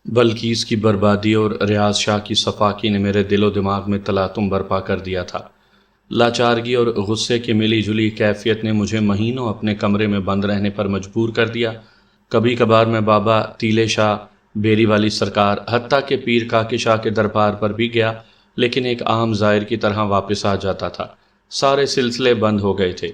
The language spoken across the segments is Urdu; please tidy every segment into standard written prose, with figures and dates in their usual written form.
بلقیس کی بربادی اور ریاض شاہ کی صفاقی نے میرے دل و دماغ میں تلاطم برپا کر دیا تھا۔ لاچارگی اور غصے کی ملی جلی کیفیت نے مجھے مہینوں اپنے کمرے میں بند رہنے پر مجبور کر دیا۔ کبھی کبھار میں بابا تیلے شاہ، بیری والی سرکار، حتیٰ کہ پیر کاکے شاہ کے دربار پر بھی گیا، لیکن ایک عام زائر کی طرح واپس آ جاتا تھا۔ سارے سلسلے بند ہو گئے تھے۔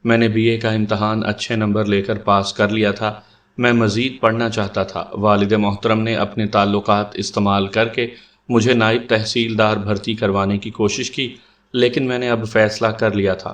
میں نے BA کا امتحان اچھے نمبر لے کر پاس کر لیا تھا۔ میں مزید پڑھنا چاہتا تھا۔ والد محترم نے اپنے تعلقات استعمال کر کے مجھے نائب تحصیلدار بھرتی کروانے کی کوشش کی، لیکن میں نے اب فیصلہ کر لیا تھا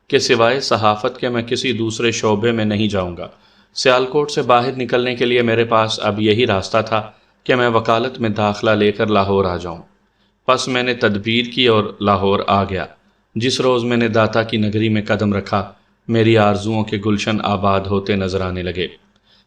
کہ سوائے صحافت کے میں کسی دوسرے شعبے میں نہیں جاؤں گا۔ سیالکوٹ سے باہر نکلنے کے لیے میرے پاس اب یہی راستہ تھا کہ میں وکالت میں داخلہ لے کر لاہور آ جاؤں۔ پس میں نے تدبیر کی اور لاہور آ گیا۔ جس روز میں نے داتا کی نگری میں قدم رکھا، میری آرزوؤں کے گلشن آباد ہوتے نظر آنے لگے۔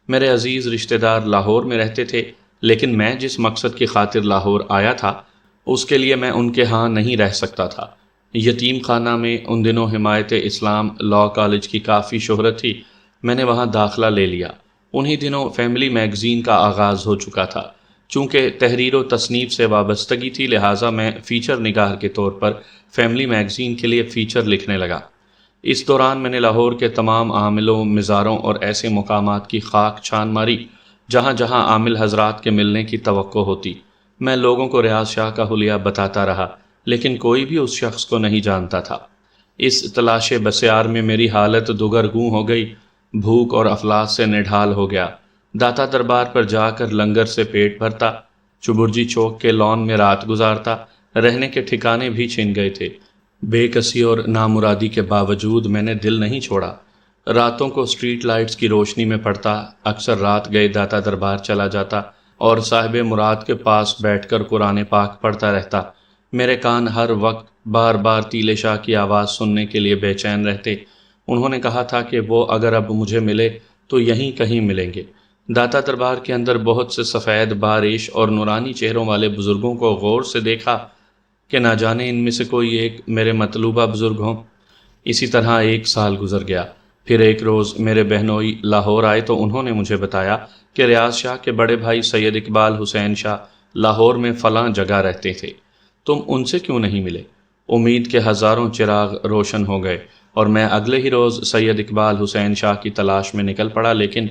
میرے عزیز رشتہ دار لاہور میں رہتے تھے، لیکن میں جس مقصد کی خاطر لاہور آیا تھا اس کے لیے میں ان کے ہاں نہیں رہ سکتا تھا۔ یتیم خانہ میں ان دنوں حمایت اسلام لاء کالج کی کافی شہرت تھی۔ میں نے وہاں داخلہ لے لیا۔ انہی دنوں فیملی میگزین کا آغاز ہو چکا تھا۔ چونکہ تحریر و تصنیف سے وابستگی تھی، لہٰذا میں فیچر نگار کے طور پر فیملی میگزین کے لیے فیچر لکھنے لگا۔ اس دوران میں نے لاہور کے تمام عاملوں، مزاروں اور ایسے مقامات کی خاک چھان ماری جہاں جہاں عامل حضرات کے ملنے کی توقع ہوتی۔ میں لوگوں کو ریاض شاہ کا حلیہ بتاتا رہا، لیکن کوئی بھی اس شخص کو نہیں جانتا تھا۔ اس تلاش بسیار میں میری حالت دگرگوں ہو گئی۔ بھوک اور افلاس سے نڈھال ہو گیا۔ داتا دربار پر جا کر لنگر سے پیٹ بھرتا، چبرجی چوک کے لان میں رات گزارتا، رہنے کے ٹھکانے بھی چھن گئے تھے۔ بے کسی اور نامرادی کے باوجود میں نے دل نہیں چھوڑا۔ راتوں کو اسٹریٹ لائٹس کی روشنی میں پڑتا، اکثر رات گئے داتا دربار چلا جاتا اور صاحب مراد کے پاس بیٹھ کر قرآن پاک پڑھتا رہتا۔ میرے کان ہر وقت بار بار تیلے شاہ کی آواز سننے کے لیے بے چین رہتے۔ انہوں نے کہا تھا کہ وہ اگر اب مجھے ملے تو یہیں کہیں ملیں گے۔ داتا دربار کے اندر بہت سے سفید باریش اور نورانی چہروں والے بزرگوں کو غور سے دیکھا کہ نہ جانے ان میں سے کوئی ایک میرے مطلوبہ بزرگ ہوں۔ اسی طرح ایک سال گزر گیا۔ پھر ایک روز میرے بہنوئی لاہور آئے تو انہوں نے مجھے بتایا کہ ریاض شاہ کے بڑے بھائی سید اقبال حسین شاہ لاہور میں فلاں جگہ رہتے تھے، تم ان سے کیوں نہیں ملے؟ امید کے ہزاروں چراغ روشن ہو گئے اور میں اگلے ہی روز سید اقبال حسین شاہ کی تلاش میں نکل پڑا، لیکن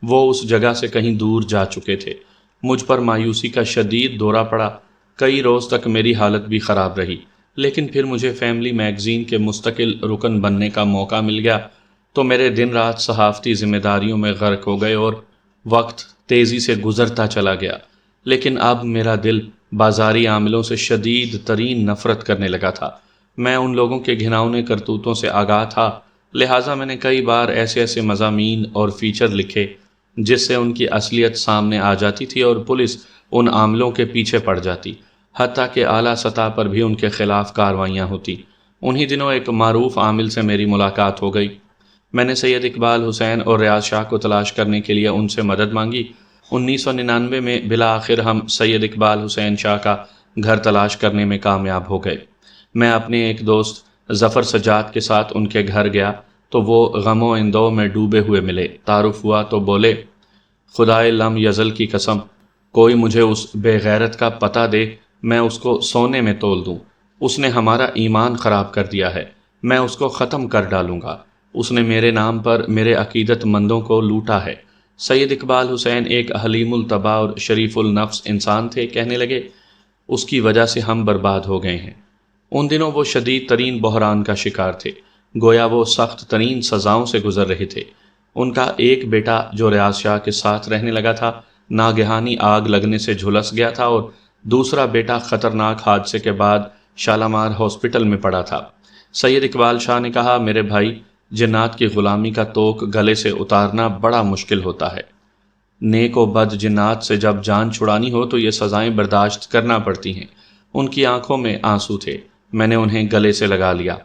وہ اس جگہ سے کہیں دور جا چکے تھے۔ مجھ پر مایوسی کا شدید دورہ پڑا۔ کئی روز تک میری حالت بھی خراب رہی، لیکن پھر مجھے فیملی میگزین کے مستقل رکن بننے کا موقع مل گیا تو میرے دن رات صحافتی ذمہ داریوں میں غرق ہو گئے اور وقت تیزی سے گزرتا چلا گیا۔ لیکن اب میرا دل بازاری عاملوں سے شدید ترین نفرت کرنے لگا تھا۔ میں ان لوگوں کے گھناؤنے کرتوتوں سے آگاہ تھا، لہٰذا میں نے کئی بار ایسے مضامین اور فیچر لکھے جس سے ان کی اصلیت سامنے آ جاتی تھی اور پولیس ان عاملوں کے پیچھے پڑ جاتی، حتیٰ کہ اعلیٰ سطح پر بھی ان کے خلاف کارروائیاں ہوتی۔ انہی دنوں ایک معروف عامل سے میری ملاقات ہو گئی۔ میں نے سید اقبال حسین اور ریاض شاہ کو تلاش کرنے کے لیے ان سے مدد مانگی۔ 1999 میں بالآخر ہم سید اقبال حسین شاہ کا گھر تلاش کرنے میں کامیاب ہو گئے۔ میں اپنے ایک دوست ظفر سجاد کے ساتھ ان کے گھر گیا تو وہ غم و اندوہ میں ڈوبے ہوئے ملے۔ تعارف ہوا تو بولے، خدائے لم یزل کی قسم، کوئی مجھے اس بے غیرت کا پتہ دے، میں اس کو سونے میں تول دوں۔ اس نے ہمارا ایمان خراب کر دیا ہے، میں اس کو ختم کر ڈالوں گا۔ اس نے میرے نام پر میرے عقیدت مندوں کو لوٹا ہے۔ سید اقبال حسین ایک حلیم الطبع اور شریف النفس انسان تھے، کہنے لگے، اس کی وجہ سے ہم برباد ہو گئے ہیں۔ ان دنوں وہ شدید ترین بحران کا شکار تھے، گویا وہ سخت ترین سزاؤں سے گزر رہے تھے۔ ان کا ایک بیٹا جو ریاض شاہ کے ساتھ رہنے لگا تھا، ناگہانی آگ لگنے سے جھلس گیا تھا اور دوسرا بیٹا خطرناک حادثے کے بعد شالامار ہاسپٹل میں پڑا تھا۔ سید اقبال شاہ نے کہا، میرے بھائی، جنات کی غلامی کا توق گلے سے اتارنا بڑا مشکل ہوتا ہے۔ نیک و بد جنات سے جب جان چھڑانی ہو تو یہ سزائیں برداشت کرنا پڑتی ہیں۔ ان کی آنکھوں میں آنسو تھے، میں نے انہیں گلے سے لگا لیا۔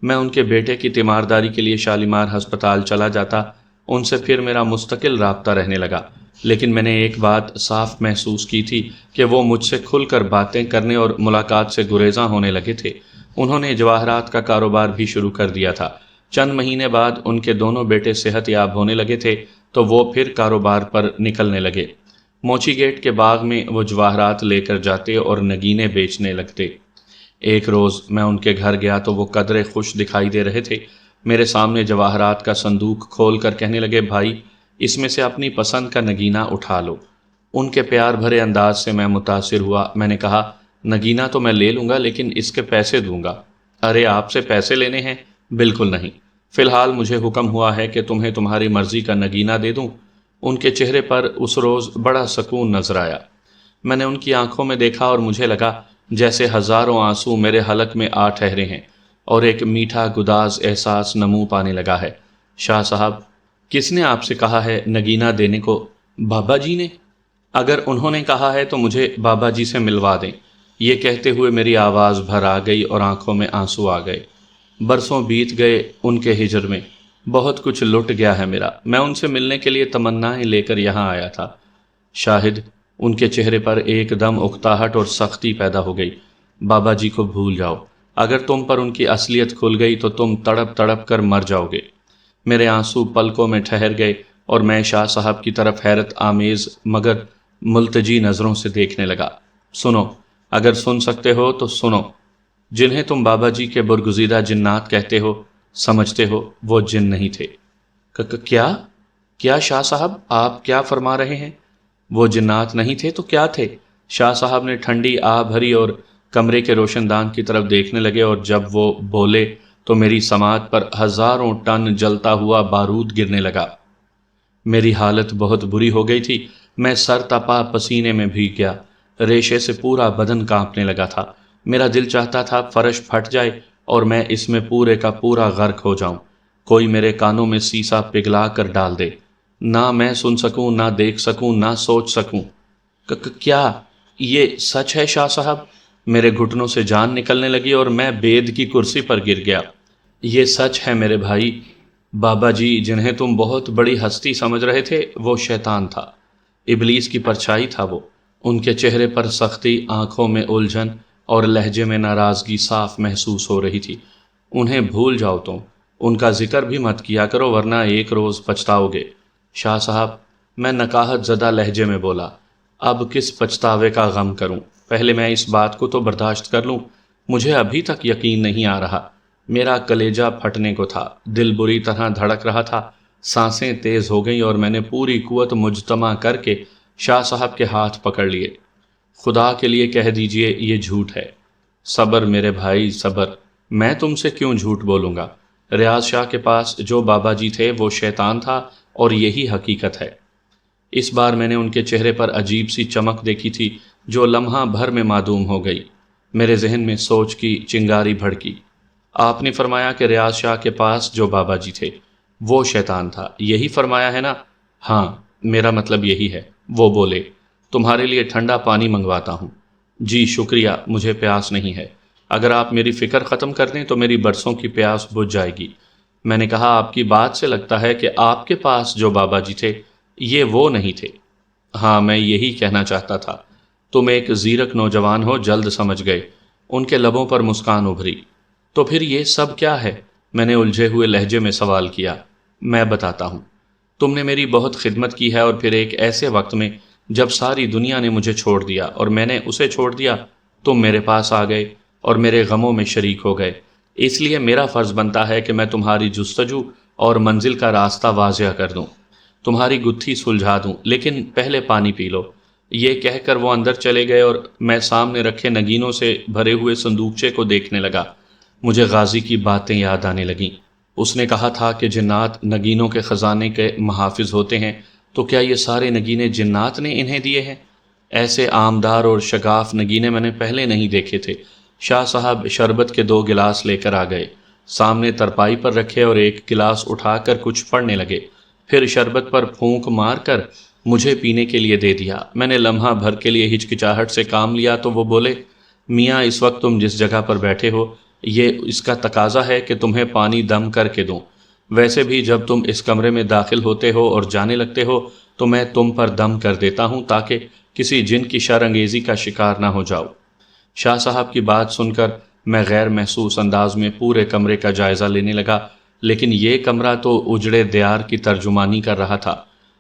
میں ان کے بیٹے کی تیمارداری کے لیے شالیمار ہسپتال چلا جاتا، ان سے پھر میرا مستقل رابطہ رہنے لگا، لیکن میں نے ایک بات صاف محسوس کی تھی کہ وہ مجھ سے کھل کر باتیں کرنے اور ملاقات سے گریزاں ہونے لگے تھے۔ انہوں نے جواہرات کا کاروبار بھی شروع کر دیا تھا۔ چند مہینے بعد ان کے دونوں بیٹے صحت یاب ہونے لگے تھے تو وہ پھر کاروبار پر نکلنے لگے۔ موچی گیٹ کے باغ میں وہ جواہرات لے کر جاتے اور نگینے بیچنے لگتے۔ ایک روز میں ان کے گھر گیا تو وہ قدرے خوش دکھائی دے رہے تھے۔ میرے سامنے جواہرات کا صندوق کھول کر کہنے لگے، بھائی اس میں سے اپنی پسند کا نگینہ اٹھا لو۔ ان کے پیار بھرے انداز سے میں متاثر ہوا۔ میں نے کہا، نگینہ تو میں لے لوں گا لیکن اس کے پیسے دوں گا۔ ارے آپ سے پیسے لینے ہیں؟ بالکل نہیں، فی الحال مجھے حکم ہوا ہے کہ تمہیں تمہاری مرضی کا نگینہ دے دوں۔ ان کے چہرے پر اس روز بڑا سکون نظر آیا۔ میں نے ان کی آنکھوں میں دیکھا اور مجھے لگا جیسے ہزاروں آنسو میرے حلق میں آ ٹھہرے ہیں اور ایک میٹھا گداز احساس نمو پانے لگا ہے۔ شاہ صاحب، کس نے آپ سے کہا ہے نگینہ دینے کو؟ بابا جی نے۔ اگر انہوں نے کہا ہے تو مجھے بابا جی سے ملوا دیں۔ یہ کہتے ہوئے میری آواز بھر آ گئی اور آنکھوں میں آنسو آ گئے۔ برسوں بیت گئے ان کے ہجر میں، بہت کچھ لٹ گیا ہے میرا۔ میں ان سے ملنے کے لیے تمنائیں لے کر یہاں آیا تھا۔ شاہد، ان کے چہرے پر ایک دم اکتاہٹ اور سختی پیدا ہو گئی۔ بابا جی کو بھول جاؤ، اگر تم پر ان کی اصلیت کھل گئی تو تم تڑپ تڑپ کر مر جاؤ گے۔ میرے آنسو پلکوں میں ٹھہر گئے اور میں شاہ صاحب کی طرف حیرت آمیز مگر ملتجی نظروں سے دیکھنے لگا۔ سنو، اگر سن سکتے ہو تو سنو۔ جنہیں تم بابا جی کے برگزیدہ جنات کہتے ہو، سمجھتے ہو، وہ جن نہیں تھے۔ کیا شاہ صاحب آپ کیا فرما رہے ہیں؟ وہ جنات نہیں تھے تو کیا تھے؟ شاہ صاحب نے ٹھنڈی آہ بھری اور کمرے کے روشن دان کی طرف دیکھنے لگے، اور جب وہ بولے تو میری سماعت پر ہزاروں ٹن جلتا ہوا بارود گرنے لگا۔ میری حالت بہت بری ہو گئی تھی۔ میں سر تپا پسینے میں بھیگ گیا، ریشے سے پورا بدن کانپنے لگا تھا۔ میرا دل چاہتا تھا فرش پھٹ جائے اور میں اس میں پورے کا پورا غرق ہو جاؤں، کوئی میرے کانوں میں سیسا پگھلا کر ڈال دے، نہ میں سن سکوں، نہ دیکھ سکوں، نہ سوچ سکوں۔ کیا یہ سچ ہے شاہ صاحب؟ میرے گھٹنوں سے جان نکلنے لگی اور میں بید کی کرسی پر گر گیا۔ یہ سچ ہے میرے بھائی۔ بابا جی جنہیں تم بہت بڑی ہستی سمجھ رہے تھے، وہ شیطان تھا، ابلیس کی پرچھائی تھا وہ۔ ان کے چہرے پر سختی، آنکھوں میں الجھن اور لہجے میں ناراضگی صاف محسوس ہو رہی تھی۔ انہیں بھول جاؤ تم، ان کا ذکر بھی مت کیا کرو ورنہ ایک روز پچھتاؤ گے۔ شاہ صاحب، میں نکاہت زدہ لہجے میں بولا، اب کس پچھتاوے کا غم کروں؟ پہلے میں اس بات کو تو برداشت کر لوں۔ مجھے ابھی تک یقین نہیں آ رہا۔ میرا کلیجہ پھٹنے کو تھا، دل بری طرح دھڑک رہا تھا، سانسیں تیز ہو گئیں اور میں نے پوری قوت مجتمع کر کے شاہ صاحب کے ہاتھ پکڑ لیے۔ خدا کے لیے کہہ دیجئے یہ جھوٹ ہے۔ صبر میرے بھائی، صبر۔ میں تم سے کیوں جھوٹ بولوں گا؟ ریاض شاہ کے پاس جو بابا جی تھے وہ شیطان تھا اور یہی حقیقت ہے۔ اس بار میں نے ان کے چہرے پر عجیب سی چمک دیکھی تھی جو لمحہ بھر میں معدوم ہو گئی۔ میرے ذہن میں سوچ کی چنگاری بھڑکی۔ آپ نے فرمایا کہ ریاض شاہ کے پاس جو بابا جی تھے وہ شیطان تھا، یہی فرمایا ہے نا؟ ہاں، میرا مطلب یہی ہے۔ وہ بولے، تمہارے لیے ٹھنڈا پانی منگواتا ہوں۔ جی شکریہ، مجھے پیاس نہیں ہے۔ اگر آپ میری فکر ختم کر دیں تو میری برسوں کی پیاس بجھ جائے گی۔ میں نے کہا، آپ کی بات سے لگتا ہے کہ آپ کے پاس جو بابا جی تھے یہ وہ نہیں تھے۔ ہاں، میں یہی کہنا چاہتا تھا۔ تم ایک زیرک نوجوان ہو، جلد سمجھ گئے۔ ان کے لبوں پر مسکان ابھری۔ تو پھر یہ سب کیا ہے؟ میں نے الجھے ہوئے لہجے میں سوال کیا۔ میں بتاتا ہوں۔ تم نے میری بہت خدمت کی ہے اور پھر ایک ایسے وقت میں جب ساری دنیا نے مجھے چھوڑ دیا اور میں نے اسے چھوڑ دیا، تم میرے پاس آ گئے اور میرے غموں میں شریک ہو گئے۔ اس لیے میرا فرض بنتا ہے کہ میں تمہاری جستجو اور منزل کا راستہ واضح کر دوں، تمہاری گتھی سلجھا دوں، لیکن پہلے پانی پی لو۔ یہ کہہ کر وہ اندر چلے گئے اور میں سامنے رکھے نگینوں سے بھرے ہوئے صندوقچے کو دیکھنے لگا۔ مجھے غازی کی باتیں یاد آنے لگیں۔ اس نے کہا تھا کہ جنات نگینوں کے خزانے کے محافظ ہوتے ہیں، تو کیا یہ سارے نگینے جنات نے انہیں دیے ہیں؟ ایسے عامدار اور شگاف نگینے میں نے پہلے نہیں دیکھے تھے۔ شاہ صاحب شربت کے 2 گلاس لے کر آ گئے، سامنے ترپائی پر رکھے اور ایک گلاس اٹھا کر کچھ پڑھنے لگے، پھر شربت پر پھونک مار کر مجھے پینے کے لیے دے دیا۔ میں نے لمحہ بھر کے لیے ہچکچاہٹ سے کام لیا تو وہ بولے، میاں اس وقت تم جس جگہ پر بیٹھے ہو یہ اس کا تقاضا ہے کہ تمہیں پانی دم کر کے دوں۔ ویسے بھی جب تم اس کمرے میں داخل ہوتے ہو اور جانے لگتے ہو تو میں تم پر دم کر دیتا ہوں تاکہ کسی جن کی شر انگیزی کا شکار نہ ہو جاؤ۔ شاہ صاحب کی بات سن کر میں غیر محسوس انداز میں پورے کمرے کا جائزہ لینے لگا، لیکن یہ کمرہ تو اجڑے دیار کی ترجمانی کر رہا تھا۔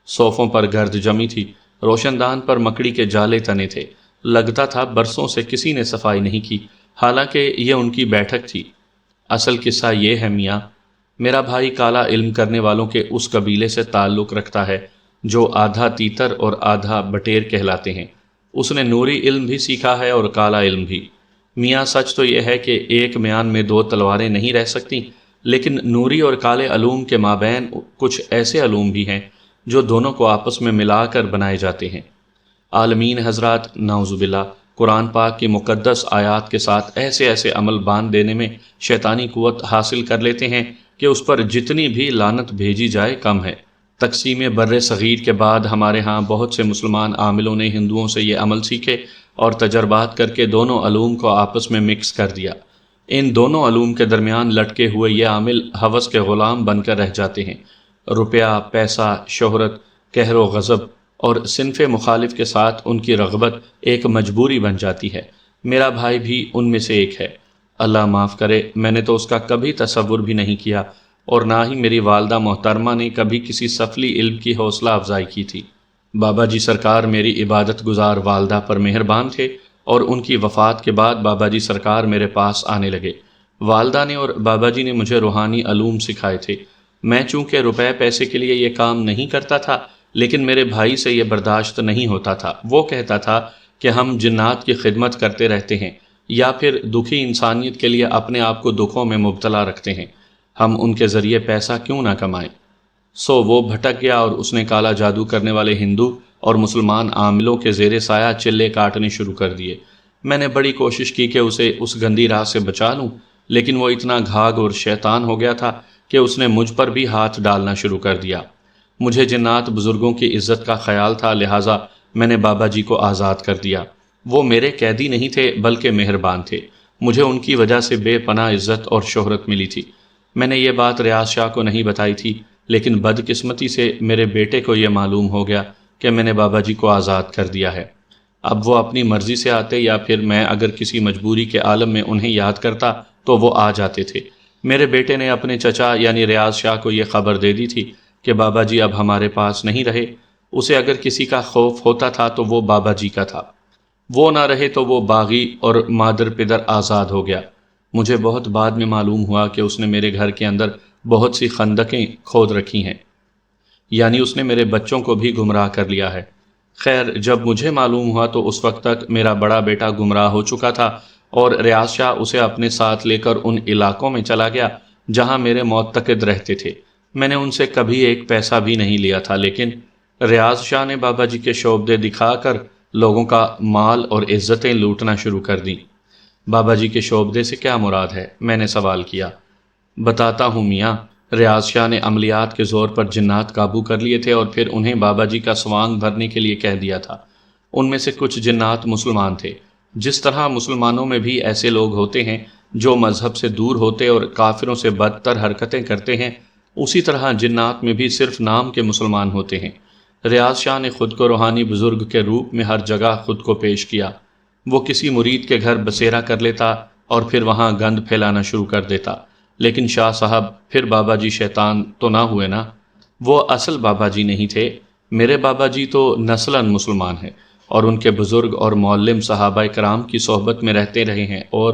صوفوں پر گرد جمی تھی، روشن دان پر مکڑی کے جالے تنے تھے، لگتا تھا برسوں سے کسی نے صفائی نہیں کی، حالانکہ یہ ان کی بیٹھک تھی۔ اصل قصہ یہ ہے میاں، میرا بھائی کالا علم کرنے والوں کے اس قبیلے سے تعلق رکھتا ہے جو آدھا تیتر اور آدھا بٹیر کہلاتے ہیں۔ اس نے نوری علم بھی سیکھا ہے اور کالا علم بھی۔ میاں سچ تو یہ ہے کہ ایک میان میں دو تلواریں نہیں رہ سکتی، لیکن نوری اور کالے علوم کے مابین کچھ ایسے علوم بھی ہیں جو دونوں کو آپس میں ملا کر بنائے جاتے ہیں۔ عالمین حضرات، نعوذ باللہ، قرآن پاک کی مقدس آیات کے ساتھ ایسے ایسے عمل باندھ دینے میں شیطانی قوت حاصل کر لیتے ہیں کہ اس پر جتنی بھی لعنت بھیجی جائے کم ہے۔ تقسیم بر صغیر کے بعد ہمارے ہاں بہت سے مسلمان عاملوں نے ہندوؤں سے یہ عمل سیکھے اور تجربات کر کے دونوں علوم کو آپس میں مکس کر دیا۔ ان دونوں علوم کے درمیان لٹکے ہوئے یہ عامل ہوس کے غلام بن کر رہ جاتے ہیں۔ روپیہ، پیسہ، شہرت، قہر و غضب اور صنف مخالف کے ساتھ ان کی رغبت ایک مجبوری بن جاتی ہے۔ میرا بھائی بھی ان میں سے ایک ہے۔ اللہ معاف کرے، میں نے تو اس کا کبھی تصور بھی نہیں کیا، اور نہ ہی میری والدہ محترمہ نے کبھی کسی سفلی علم کی حوصلہ افزائی کی تھی۔ بابا جی سرکار میری عبادت گزار والدہ پر مہربان تھے، اور ان کی وفات کے بعد بابا جی سرکار میرے پاس آنے لگے۔ والدہ نے اور بابا جی نے مجھے روحانی علوم سکھائے تھے۔ میں چونکہ روپے پیسے کے لیے یہ کام نہیں کرتا تھا، لیکن میرے بھائی سے یہ برداشت نہیں ہوتا تھا۔ وہ کہتا تھا کہ ہم جنات کی خدمت کرتے رہتے ہیں، یا پھر دکھی انسانیت کے لیے اپنے آپ کو دکھوں میں مبتلا رکھتے ہیں، ہم ان کے ذریعے پیسہ کیوں نہ کمائیں؟ سو وہ بھٹک گیا اور اس نے کالا جادو کرنے والے ہندو اور مسلمان عاملوں کے زیر سایہ چلے کاٹنے شروع کر دیے۔ میں نے بڑی کوشش کی کہ اسے اس گندی راہ سے بچا لوں، لیکن وہ اتنا گھاگ اور شیطان ہو گیا تھا کہ اس نے مجھ پر بھی ہاتھ ڈالنا شروع کر دیا۔ مجھے جنات بزرگوں کی عزت کا خیال تھا، لہٰذا میں نے بابا جی کو آزاد کر دیا۔ وہ میرے قیدی نہیں تھے بلکہ مہربان تھے۔ مجھے ان کی وجہ سے بے پناہ عزت اور شہرت ملی تھی۔ میں نے یہ بات ریاض شاہ کو نہیں بتائی تھی، لیکن بدقسمتی سے میرے بیٹے کو یہ معلوم ہو گیا کہ میں نے بابا جی کو آزاد کر دیا ہے۔ اب وہ اپنی مرضی سے آتے، یا پھر میں اگر کسی مجبوری کے عالم میں انہیں یاد کرتا تو وہ آ جاتے تھے۔ میرے بیٹے نے اپنے چچا یعنی ریاض شاہ کو یہ خبر دے دی تھی کہ بابا جی اب ہمارے پاس نہیں رہے۔ اسے اگر کسی کا خوف ہوتا تھا تو وہ بابا جی کا تھا۔ وہ نہ رہے تو وہ باغی اور مادر پدر آزاد ہو گیا۔ مجھے بہت بعد میں معلوم ہوا کہ اس نے میرے گھر کے اندر بہت سی خندقیں کھود رکھی ہیں، یعنی اس نے میرے بچوں کو بھی گمراہ کر لیا ہے۔ خیر، جب مجھے معلوم ہوا تو اس وقت تک میرا بڑا بیٹا گمراہ ہو چکا تھا، اور ریاض شاہ اسے اپنے ساتھ لے کر ان علاقوں میں چلا گیا جہاں میرے معتقد رہتے تھے۔ میں نے ان سے کبھی ایک پیسہ بھی نہیں لیا تھا، لیکن ریاض شاہ نے بابا جی کے شعبدے دکھا کر لوگوں کا مال اور عزتیں لوٹنا شروع کر دیں۔ بابا جی کے شعبدے سے کیا مراد ہے؟ میں نے سوال کیا۔ بتاتا ہوں میاں، ریاض شاہ نے عملیات کے زور پر جنات قابو کر لیے تھے اور پھر انہیں بابا جی کا سوانگ بھرنے کے لیے کہہ دیا تھا۔ ان میں سے کچھ جنات مسلمان تھے۔ جس طرح مسلمانوں میں بھی ایسے لوگ ہوتے ہیں جو مذہب سے دور ہوتے اور کافروں سے بدتر حرکتیں کرتے ہیں، اسی طرح جنات میں بھی صرف نام کے مسلمان ہوتے ہیں۔ ریاض شاہ نے خود کو روحانی بزرگ کے روپ میں ہر جگہ خود کو پیش کیا۔ وہ کسی مرید کے گھر بسیرا کر لیتا اور پھر وہاں گند پھیلانا شروع کر دیتا۔ لیکن شاہ صاحب، پھر بابا جی شیطان تو نہ ہوئے نا؟ وہ اصل بابا جی نہیں تھے۔ میرے بابا جی تو نسلاً مسلمان ہیں، اور ان کے بزرگ اور معلم صحابہ کرام کی صحبت میں رہتے رہے ہیں، اور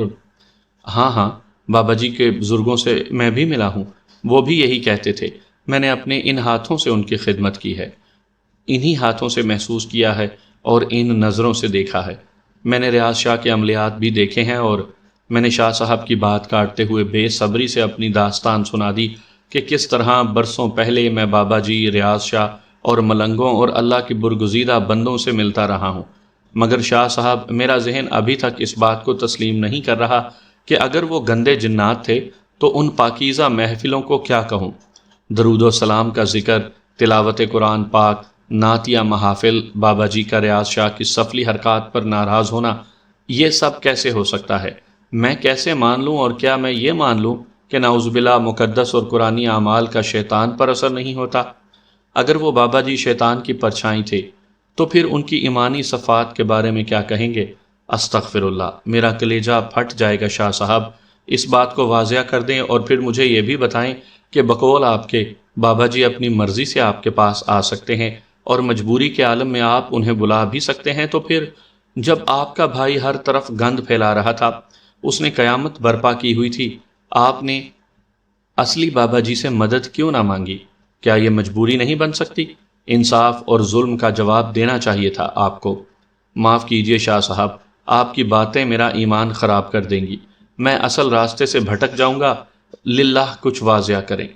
ہاں، بابا جی کے بزرگوں سے میں بھی ملا ہوں۔ وہ بھی یہی کہتے تھے۔ میں نے اپنے ان ہاتھوں سے ان کی خدمت کی ہے، انہی ہاتھوں سے محسوس کیا ہے اور ان نظروں سے دیکھا ہے۔ میں نے ریاض شاہ کے عملیات بھی دیکھے ہیں، اور میں نے شاہ صاحب کی بات کاٹتے ہوئے بے صبری سے اپنی داستان سنا دی کہ کس طرح برسوں پہلے میں بابا جی، ریاض شاہ اور ملنگوں اور اللہ کی برگزیدہ بندوں سے ملتا رہا ہوں۔ مگر شاہ صاحب، میرا ذہن ابھی تک اس بات کو تسلیم نہیں کر رہا کہ اگر وہ گندے جنات تھے تو ان پاکیزہ محفلوں کو کیا کہوں؟ درود و سلام کا ذکر، تلاوت قرآن پاک، نعت یا محافل، بابا جی کا ریاض شاہ کی سفلی حرکات پر ناراض ہونا، یہ سب کیسے ہو سکتا ہے؟ میں کیسے مان لوں؟ اور کیا میں یہ مان لوں کہ نعوذ باللہ مقدس اور قرآنی اعمال کا شیطان پر اثر نہیں ہوتا؟ اگر وہ بابا جی شیطان کی پرچھائی تھے تو پھر ان کی ایمانی صفات کے بارے میں کیا کہیں گے؟ استغفر اللہ، میرا کلیجہ پھٹ جائے گا۔ شاہ صاحب، اس بات کو واضح کر دیں، اور پھر مجھے یہ بھی بتائیں کہ بقول آپ کے بابا جی اپنی مرضی سے آپ کے پاس آ سکتے ہیں اور مجبوری کے عالم میں آپ انہیں بلا بھی سکتے ہیں، تو پھر جب آپ کا بھائی ہر طرف گند پھیلا رہا تھا، اس نے قیامت برپا کی ہوئی تھی، آپ نے اصلی بابا جی سے مدد کیوں نہ مانگی؟ کیا یہ مجبوری نہیں بن سکتی؟ انصاف اور ظلم کا جواب دینا چاہیے تھا آپ کو۔ معاف کیجئے شاہ صاحب، آپ کی باتیں میرا ایمان خراب کر دیں گی، میں اصل راستے سے بھٹک جاؤں گا، للہ کچھ واضح کریں۔